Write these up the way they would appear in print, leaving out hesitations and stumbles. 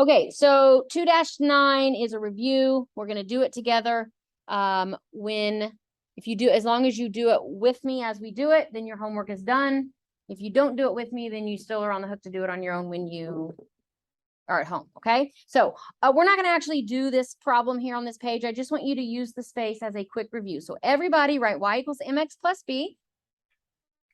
Okay, so 2-9 is a review. We're going to do it together. If you do, as long as you do it with me as we do it, then your homework is done. If you don't do it with me, then you still are on the hook to do it on your own when you are at home. Okay, so we're not going to actually do this problem here on this page. I just want you to use the space as a quick review. So everybody write y equals mx plus b.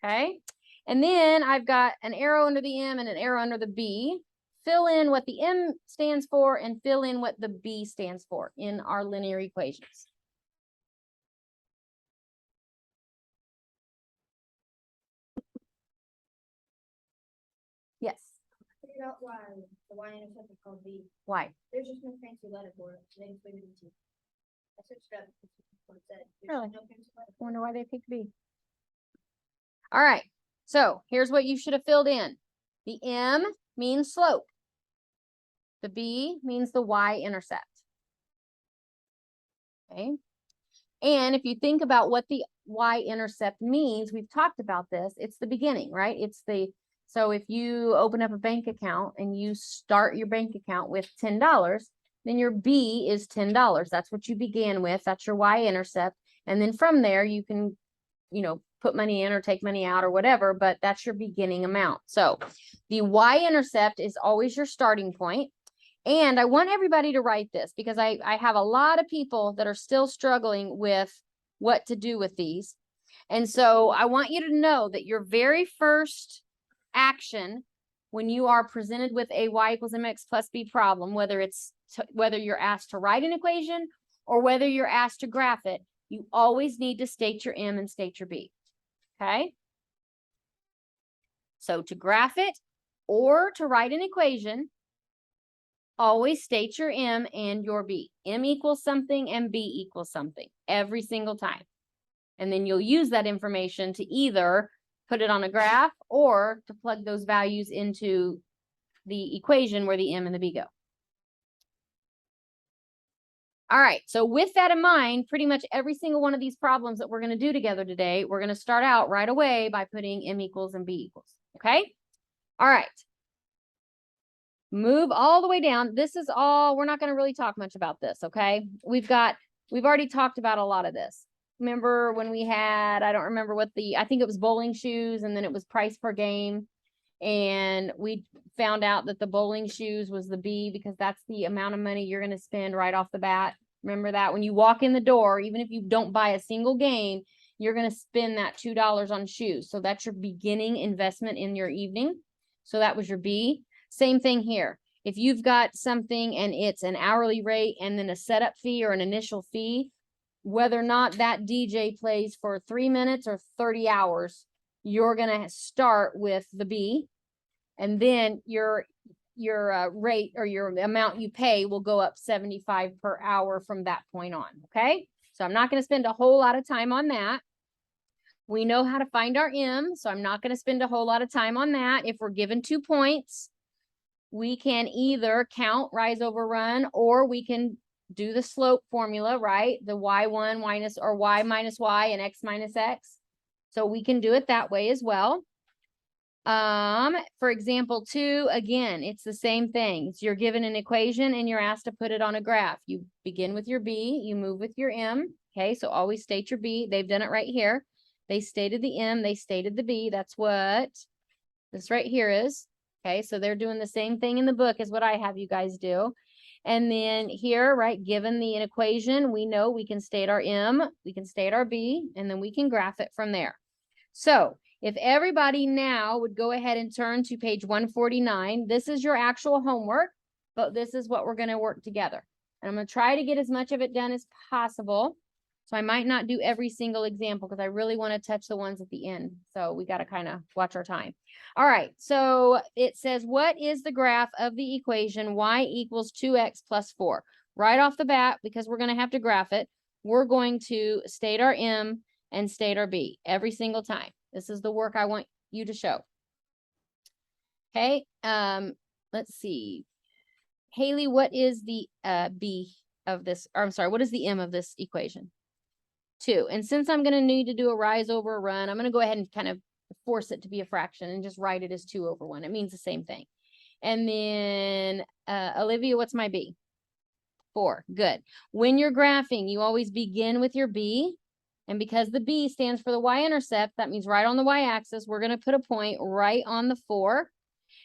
Okay, and then I've got an arrow under the m and an arrow under the b. Fill in what the m stands for and fill in what the b stands for in our linear equations. Yes. Figure out why the y-intercept is called b. Why? There's just no fancy letter for it. They just put it in T. I searched it up. That's what it said. There's Really? no fancy letter. I wonder why they picked b. All right. So here's what you should have filled in. The m means slope. The b means the y-intercept. Okay. And if you think about what the y-intercept means, we've talked about this. It's the beginning, right? So if you open up a bank account and you start your bank account with $10, then your B is $10. That's what you began with. That's your y-intercept. And then from there, you can, put money in or take money out or whatever, but that's your beginning amount. So the y-intercept is always your starting point. And I want everybody to write this because I have a lot of people that are still struggling with what to do with these. And so I want you to know that your very first action when you are presented with a y equals mx plus b problem, whether you're asked to write an equation or whether you're asked to graph it, you always need to state your m and state your b. Okay? So to graph it or to write an equation, always state your m and your b. M equals something and b equals something every single time. And then you'll use that information to either put it on a graph or to plug those values into the equation where the m and the b go. All right, so with that in mind, pretty much every single one of these problems that we're going to do together today, we're going to start out right away by putting m equals and b equals. Okay? All right. Move all the way down. This is all, we're not going to really talk much about this, okay? We've already talked about a lot of this. Remember when we had, I don't remember I think it was bowling shoes and then it was price per game. And we found out that the bowling shoes was the B because that's the amount of money you're going to spend right off the bat. Remember that when you walk in the door, even if you don't buy a single game, you're going to spend that $2 on shoes. So that's your beginning investment in your evening. So that was your B. Same thing here. If you've got something and it's an hourly rate and then a setup fee or an initial fee, whether or not that DJ plays for 3 minutes or 30 hours, you're going to start with the B. And then your rate or your amount you pay will go up 75 per hour from that point on. Okay. So I'm not going to spend a whole lot of time on that. We know how to find our M. So I'm not going to spend a whole lot of time on that. If we're given 2 points, we can either count, rise over run, or we can do the slope formula, right? The y1 minus or y minus y and x minus x. So we can do it that way as well. For example, 2, again, it's the same thing. You're given an equation and you're asked to put it on a graph. You begin with your B, you move with your M. Okay, so always state your B. They've done it right here. They stated the M, they stated the B. That's what this right here is. Okay, so they're doing the same thing in the book as what I have you guys do. And then here, right, given the equation, we know we can state our M, we can state our B, and then we can graph it from there. So if everybody now would go ahead and turn to page 149, this is your actual homework, but this is what we're going to work together. And I'm going to try to get as much of it done as possible. So I might not do every single example because I really want to touch the ones at the end. So we got to kind of watch our time. All right. So it says, what is the graph of the equation y equals 2x plus 4? Right off the bat, because we're going to have to graph it, we're going to state our M and state our B every single time. This is the work I want you to show. Okay. Let's see. Haley, what is the B of this? Or I'm sorry, what is the M of this equation? 2. And since I'm going to need to do a rise over a run, I'm going to go ahead and kind of force it to be a fraction and just write it as 2 over 1. It means the same thing. And then, Olivia, what's my B? 4. Good. When you're graphing, you always begin with your B. And because the B stands for the y-intercept, that means right on the y-axis, we're going to put a point right on the 4.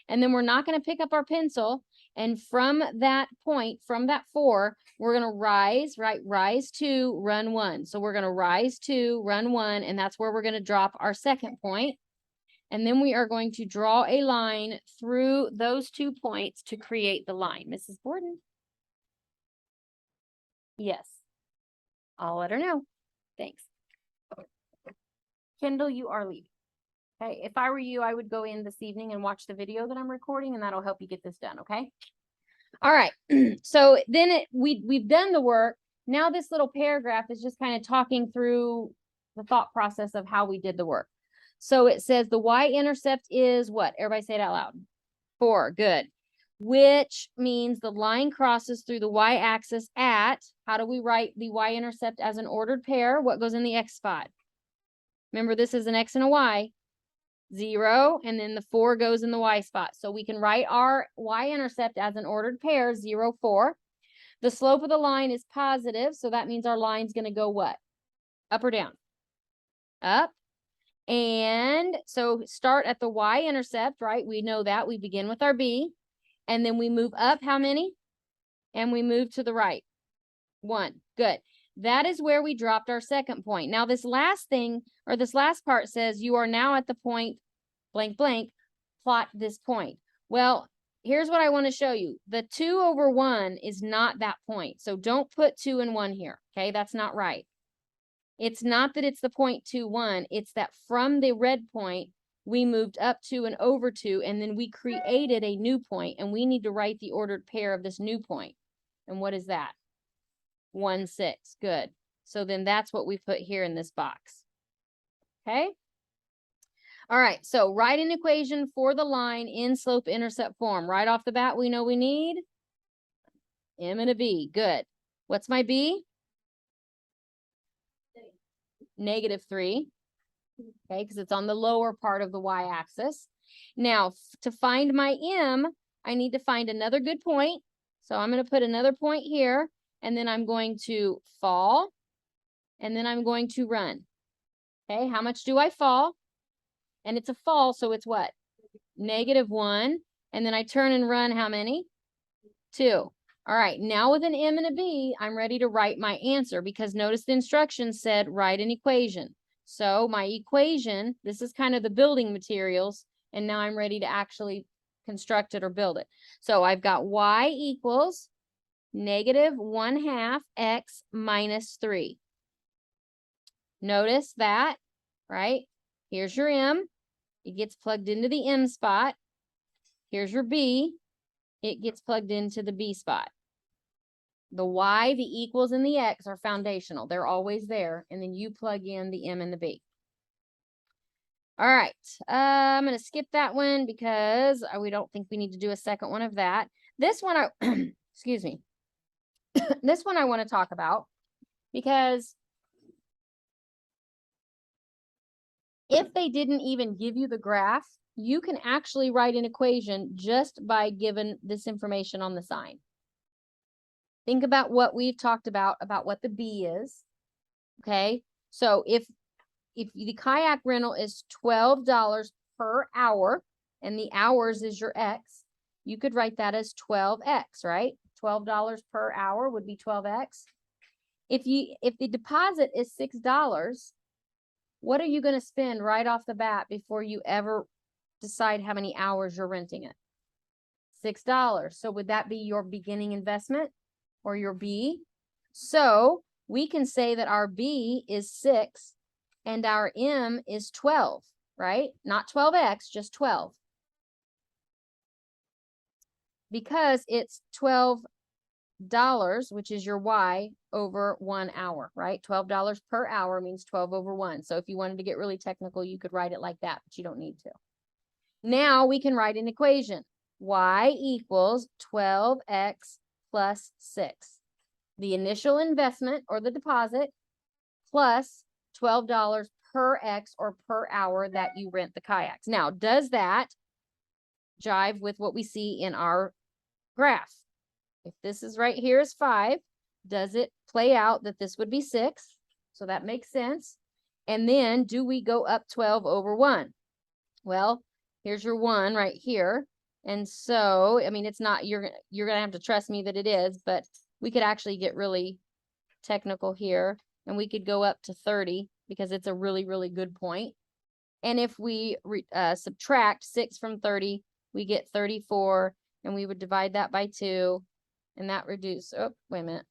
And then we're not going to pick up our pencil. And from that point, from that 4, we're going to rise, right? Rise 2, run 1. So we're going to rise 2, run 1, and that's where we're going to drop our second point. And then we are going to draw a line through those 2 points to create the line. Mrs. Borden? Yes. I'll let her know. Thanks. Kendall, you are leaving. Okay, if I were you, I would go in this evening and watch the video that I'm recording, and that'll help you get this done, okay? All right, so then we've done the work. Now this little paragraph is just kind of talking through the thought process of how we did the work. So it says the y-intercept is what? Everybody say it out loud. 4, good. Which means the line crosses through the y-axis at, how do we write the y-intercept as an ordered pair? What goes in the x spot? Remember, this is an x and a y. 0, and then the 4 goes in the y spot. So we can write our y-intercept as an ordered pair, 0, 4. The slope of the line is positive, so that means our line's going to go what? Up or down? Up. And so start at the y-intercept, right? We know that. We begin with our B, and then we move up how many? And we move to the right. 1. Good. That is where we dropped our second point. Now this last thing, or this last part says you are now at the point blank blank, plot this point. Well, here's what I want to show you. The 2/1 is not that point. So don't put 2 and 1 here. Okay, that's not right. It's not that it's the 0.21. It's that from the red point, we moved up 2 and over 2, and then we created a new point, and we need to write the ordered pair of this new point. And what is that? 1, 6. Good. So then that's what we put here in this box. Okay. All right. So write an equation for the line in slope intercept form. Right off the bat, we know we need M and a B. Good. What's my B? -3. Okay, because it's on the lower part of the y-axis. Now, to find my M, I need to find another good point. So I'm going to put another point here. And then I'm going to fall, and then I'm going to run. Okay, how much do I fall? And it's a fall, so it's what? -1. And then I turn and run how many? 2. All right, now with an M and a B, I'm ready to write my answer because notice the instructions said write an equation. So my equation, this is kind of the building materials, and now I'm ready to actually construct it or build it. So I've got y equals -1/2 x minus 3. Notice that, right? Here's your M. It gets plugged into the M spot. Here's your B. It gets plugged into the B spot. The Y, the equals, and the X are foundational. They're always there. And then you plug in the M and the B. All right. I'm going to skip that one because we don't think we need to do a second one of that. This one, excuse me. This one I want to talk about because if they didn't even give you the graph, you can actually write an equation just by given this information on the sign. Think about what we've talked about what the B is. Okay. So if the kayak rental is $12 per hour and the hours is your X, you could write that as 12X, right? $12 per hour would be 12X. If the deposit is $6, what are you going to spend right off the bat before you ever decide how many hours you're renting it? $6. So would that be your beginning investment or your B? So we can say that our B is 6 and our M is 12, right? Not 12X, just 12. Because it's $12, which is your Y, over 1 hour, right? $12 per hour means 12 over 1. So if you wanted to get really technical, you could write it like that, but you don't need to. Now we can write an equation. Y equals 12X plus 6. The initial investment or the deposit plus $12 per X or per hour that you rent the kayaks. Now, does that jive with what we see in our graph. If this is right here is 5, does it play out that this would be 6? So that makes sense. And then do we go up 12 over 1? Well, here's your 1 right here. And so, I mean, it's not, you're going to have to trust me that it is, but we could actually get really technical here, and we could go up to 30 because it's a really, really good point. And if we subtract 6 from 30, we get 34, and we would divide that by 2, and that reduce, oh, wait a minute.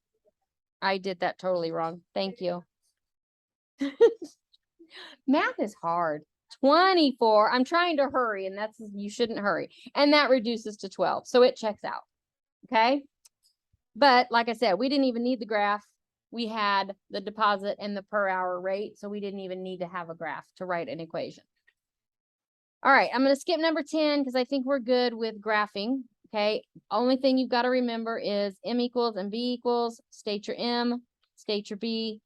I did that totally wrong. Thank you. Math is hard. 24. I'm trying to hurry, and that's, you shouldn't hurry. And that reduces to 12. So it checks out. Okay. But like I said, we didn't even need the graph. We had the deposit and the per hour rate. So we didn't even need to have a graph to write an equation. All right. I'm going to skip number 10 because I think we're good with graphing. Okay. Only thing you've got to remember is M equals and B equals. State your M, state your B,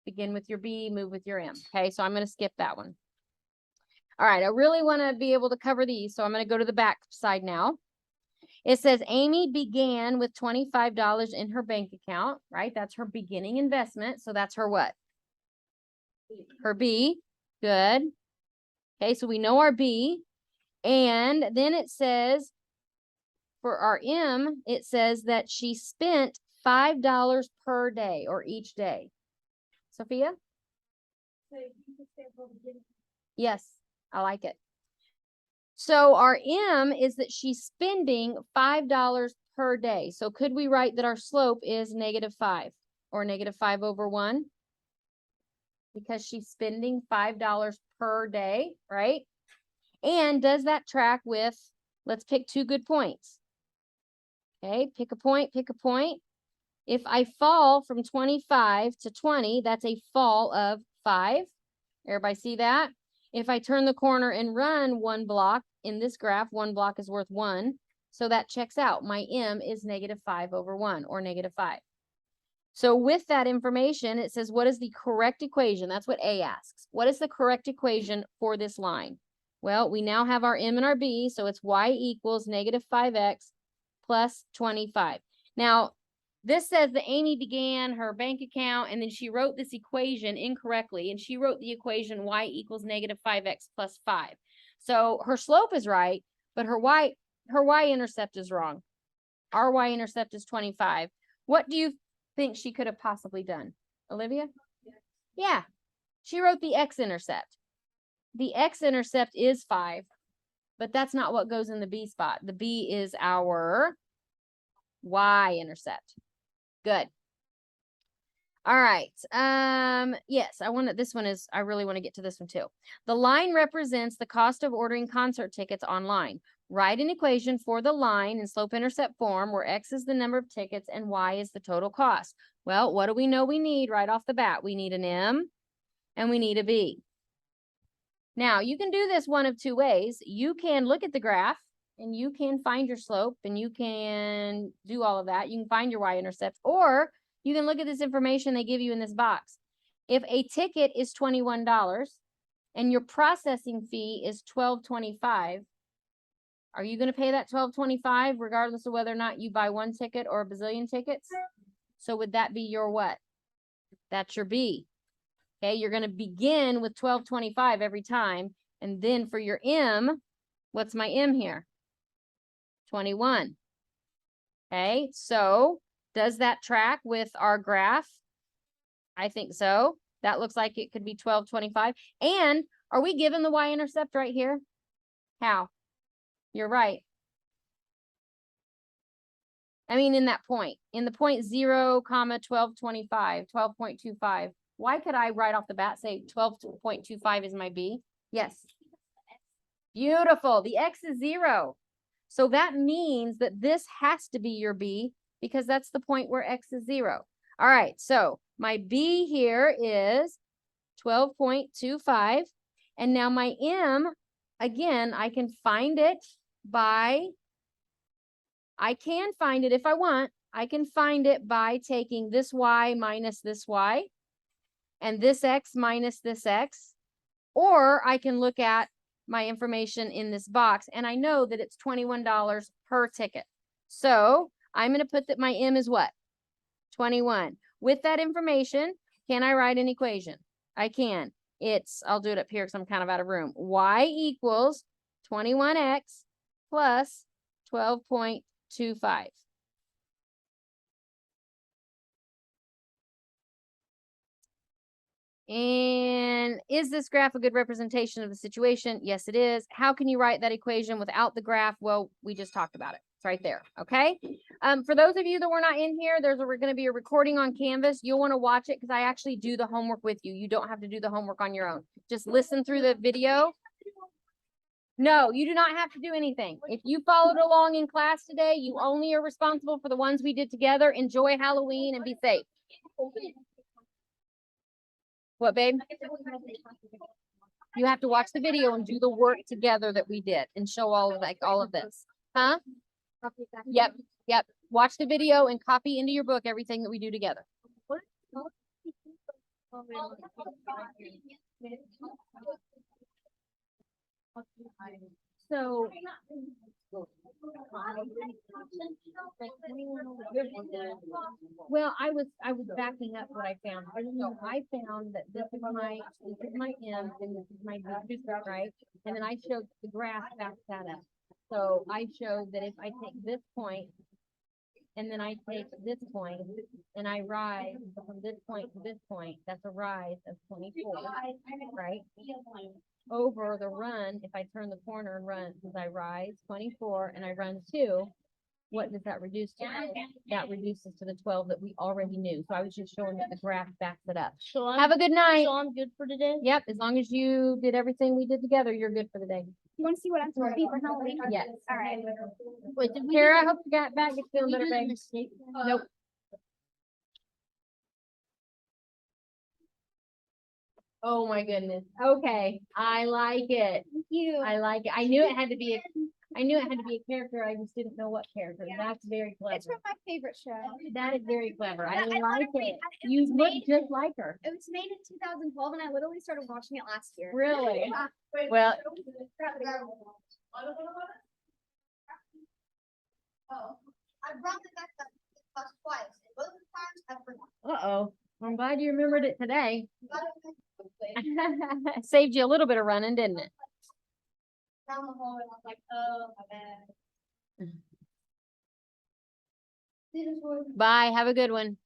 begin with your B, move with your M. Okay. So I'm going to skip that one. All right. I really want to be able to cover these. So I'm going to go to the back side now. It says Amy began with $25 in her bank account, right? That's her beginning investment. So that's her what? Her B. Good. Okay. So we know our B. And then it says for our M, it says that she spent $5 per day or each day. Sophia? Yes, I like it. So our M is that she's spending $5 per day. So could we write that our slope is -5 or -5 over 1? Because she's spending $5 per day, right? And does that track with, let's pick 2 good points. Okay, pick a point, pick a point. If I fall from 25 to 20, that's a fall of 5. Everybody see that? If I turn the corner and run 1 block in this graph, 1 block is worth 1. So that checks out. My M is -5 over 1 or -5. So with that information, it says, what is the correct equation? That's what A asks. What is the correct equation for this line? Well, we now have our M and our B. So it's Y equals -5X plus 25. Now, this says that Amy began her bank account and then she wrote this equation incorrectly, and she wrote the equation Y equals -5X plus 5. So her slope is right, but her y-intercept is wrong. Our y-intercept is 25. What do you think she could have possibly done? Olivia? Yeah. She wrote the x-intercept. The x-intercept is 5, but that's not what goes in the B spot. The B is our y-intercept. Good. All right. Yes, I really want to get to this one too. The line represents the cost of ordering concert tickets online. Write an equation for the line in slope-intercept form where X is the number of tickets and Y is the total cost. Well, what do we know we need right off the bat? We need an M and we need a B. Now, you can do this one of 2 ways. You can look at the graph and you can find your slope and you can do all of that. You can find your y-intercept, or you can look at this information they give you in this box. If a ticket is $21 and your processing fee is $12.25, are you going to pay that $12.25 regardless of whether or not you buy 1 ticket or a bazillion tickets? So would that be your what? That's your B. Okay, you're going to begin with $12.25 every time. And then for your M, what's my M here? 21. Okay, so does that track with our graph? I think so. That looks like it could be 12.25. And are we given the y-intercept right here? How? You're right. I mean, in that point, in the point 0, 12.25, 12.25. Why could I right off the bat say 12.25 is my B? Yes. Beautiful. The X is 0. So that means that this has to be your B because that's the point where X is 0. All right. So my B here is 12.25. And now my M, again, I can find it if I want. I can find it by taking this Y minus this Y and this X minus this X. Or I can look at my information in this box, and I know that it's $21 per ticket. So I'm going to put that my M is what? 21. With that information, can I write an equation? I can. I'll do it up here because I'm kind of out of room. Y equals 21x plus 12.25. And is this graph a good representation of the situation? Yes, it is. How can you write that equation without the graph? Well, we just talked about it. It's right there. Okay. For those of you that were not in here, we're going to be a recording on Canvas. You'll want to watch it because I actually do the homework with you. You don't have to do the homework on your own. Just listen through the video. No, you do not have to do anything. If you followed along in class today, you only are responsible for the ones we did together. Enjoy Halloween and be safe. What, babe? You have to watch the video and do the work together that we did and show all of this. Huh? Yep. Yep. Watch the video and copy into your book everything that we do together. So well, I was backing up what I found. So I found that this is my M and this is my D, right? And then I showed the graph backs that up. So I showed that if I take this point and then I take this point and I rise from this point to this point, that's a rise of 24, right? Over the run, if I turn the corner and run, because I rise 24 and I run 2, what does that reduce to? That reduces to the 12 that we already knew. So I was just showing that the graph backs it up. So have a good night. So I'm good for today? Yep, as long as you did everything we did together, you're good for the day. You want to see what I'm supposed to be for Halloween? Yes. All right. Wait, Kara, I hope you got back. It's feeling better, babe. Nope. Oh my goodness. Okay. I like it. Thank you. I like it. I knew it had to be a character. I just didn't know what character. Yeah. That's very clever. It's from my favorite show. That is very clever. I Yeah, like literally- it. it You was look made- just like her. It was made in 2012 and I literally started watching it last year. Really? Yeah. Well, Oh, I brought it back twice, and both times I forgot. uh-oh. I'm glad you remembered it today. Saved you a little bit of running, didn't it? Down the hall, and I was like, oh, my bad. Bye. Have a good one.